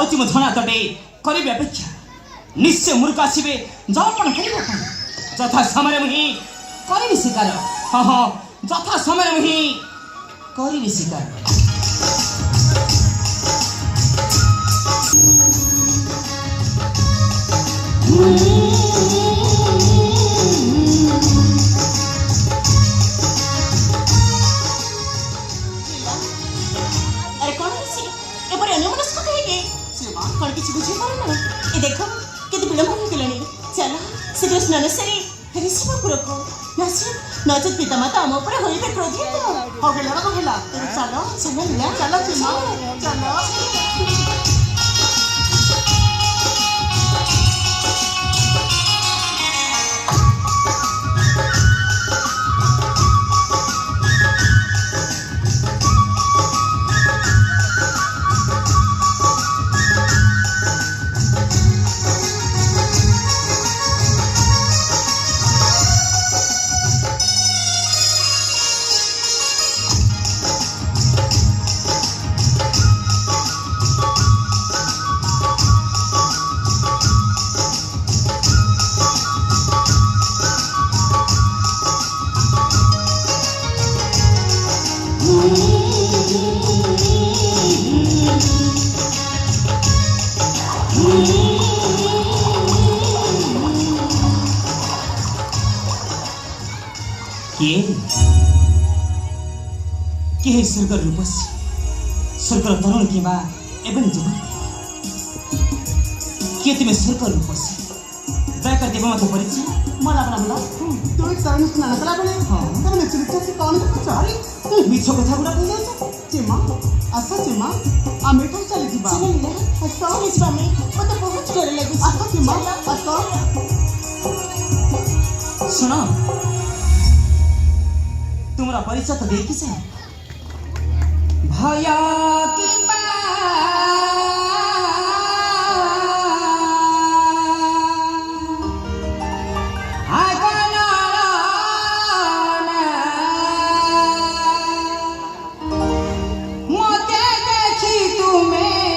जाऊँ मो झणा तटे करिबे अपेक्षा निश्चय मूर्ख आसबे जलपण करबा जथा समय मुही करिबे शिकार। हाँ हाँ जथा समय मुही करिबे शिकार। अरे कौन है एपर अन्यमनस्क कहेगे कौन किसी बुझे पारना ए देखो केते विलंब हो गेलनी। चलो शीघ्र स्नान सारी ऋषिपुरक नचेत पितामाता आम उपर होइबे क्रोधित हो गेला को होला। चलो चलो लीला चलो चलो के स्वर्ग रूपसी स्वर्ग तरुण कि एवं जीवन के तुम्हें स्वर्ग रूपसी दयाकर देव मत परिचय मला बना तू एक तरुण स्नान कला बेले तर मैं चुप से कौन देखो चारी मिछ कथा गुडा कहि जाछ चिमा आसा चिमा आ मेठो चली जीवा चलो लीला आसा जीवा में मते बहुत डर लागे आसा चिमा आसा सुनो तुम्हारा परिचय तो देखी से भया किंबा मोते देखी तुम्हें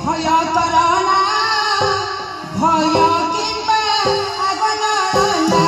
भया कराना भया किंबा आगनाना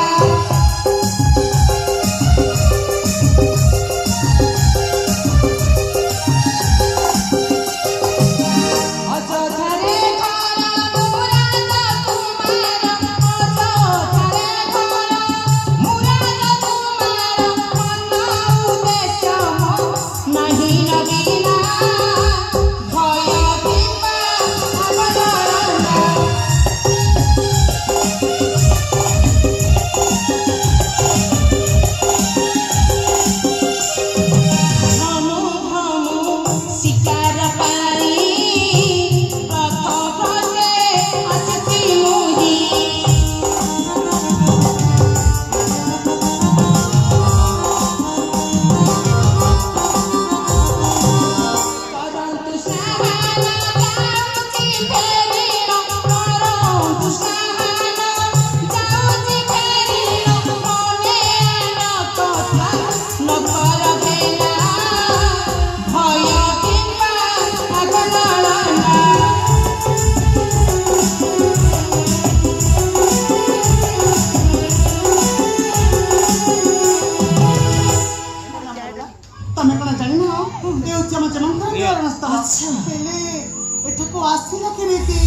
एठको आसिला केमिति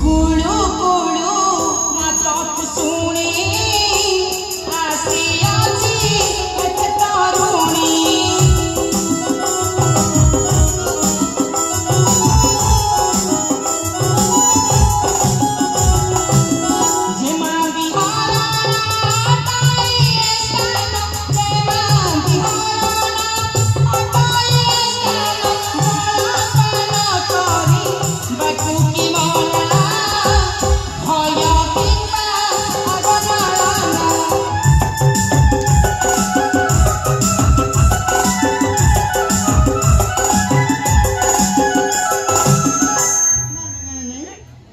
कुळु कुळु मात सुणी आसी आसी एठ तरुणी जेमा बिहारा ताई सन जेमा बिहारा ताई सन मोला तोरी बाकू की मोला भया किंबा आगनाना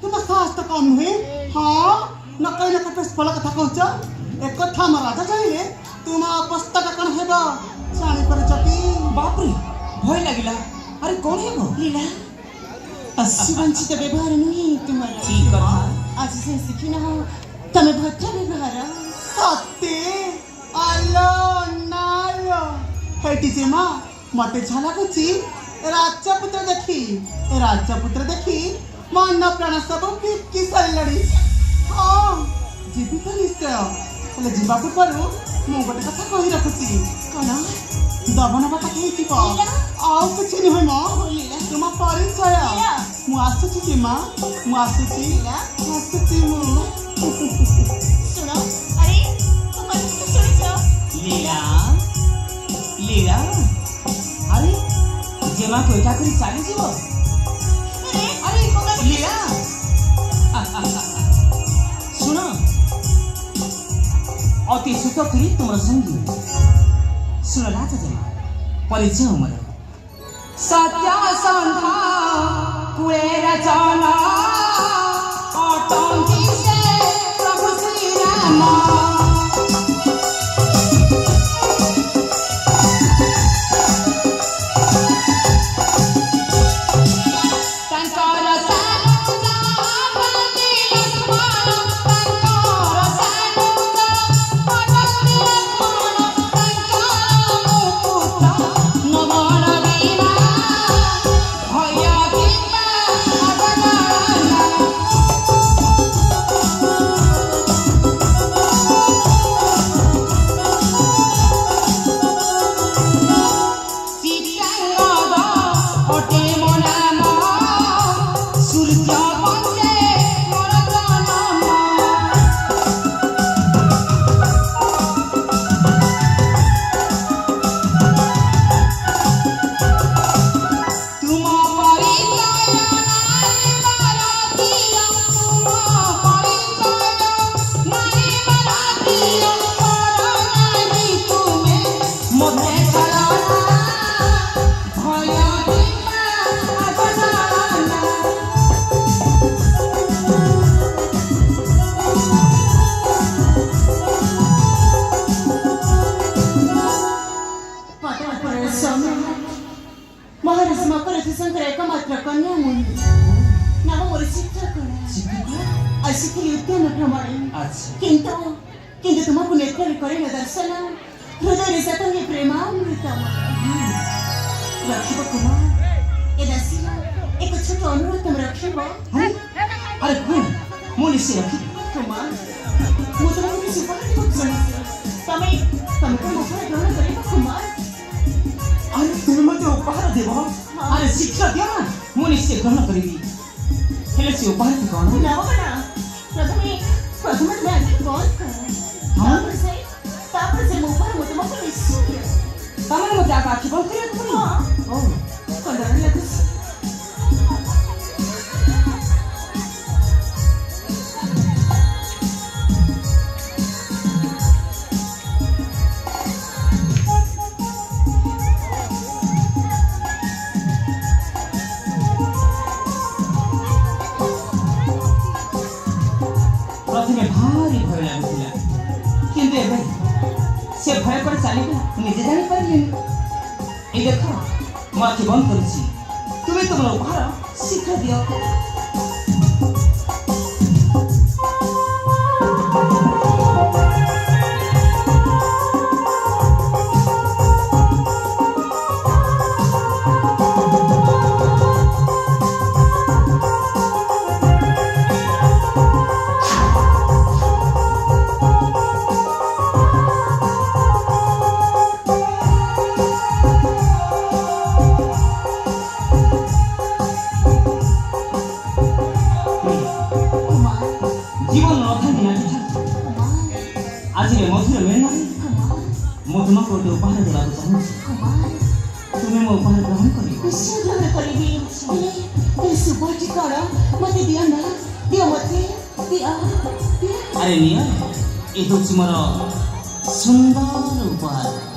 तुम साहस तो कम हुए हाँ नकई नक पेस्पल कथा कहच एक कथा म राजा चाहिए तुम अवस्था का कण हेबो जानी पर चटी बाप रे भय लागिला अरे कौन है वो लीला सुवंचित व्यवहार नुहे तुम्हारा ठीक कथा आज से शिखिना तमे भद्र व्यवहार सत्ते आलो नालो हेटी जे माँ मते झाला कुची राजपुत्र देखी मन प्राण सब फिटकी सारिलड़ी हाँ जीवी तो निश्चय हेले जीवा पूर्व मु गोटे कथा कही रखुची कौन दबन बाटा कही जीव आउ किछि नुहे मो तुम परिचय मु आसुची जी माँ मु आसुची मु सुनो अरे तुम तो सुनि जाओ लीला लीला अरे जेमा को एका करी चाली जीव अरे कोका लीला सुन अति सुख करी तुम संगी सुन राजा जेमा परिचय उमर सत्य संधा कुएर जाना अटंकी से प्रभु श्री राम महाराज मकर शंकर एकमात्र कन्या मुनि नाम मोर चित्रकला अशिखिली उद्यान भ्रमणे किंतु तुमको नेत्र करे दर्शन हृदय सतंगे प्रेमामृत रखिब कुमार ए दासिया एक छोट अनुरोध तुम रखिब अरे कौन मो निश्चय रखी कुमार मु तुमको किसी उपहार देबो तमे तो उपहार ग्रहण करिब कुमार अरे तुम मते उपहार देबो अरे शिक्षा दियो ना मु निश्चय ग्रहण करिबी हेले से उपहार की कोन ना बना प्रथमे तुम आगे कौन कर तापर से मु उपहार मु तुमको निश्चय तमने मते आखि बंद करियो तुम हां ओ कंदर लगस प्रथमे भारी भय लागुला किंतु एबे से भय पर चली निजे जानी पारलिनी ए देखो मो आखि बंद करिछि तुमे तुम उपहार शीघ्र दियो जीवन नथा दिना आज मधुर मेल मु तुमको गोटे उपहार देवा चाहूँ तुम्हें मो उपहार ग्रहण कर ग्रहण करी शुभ ठिकाना मत दिया ना दिया मत दिया अरे निया ये हूँ मोर सुंदर उपहार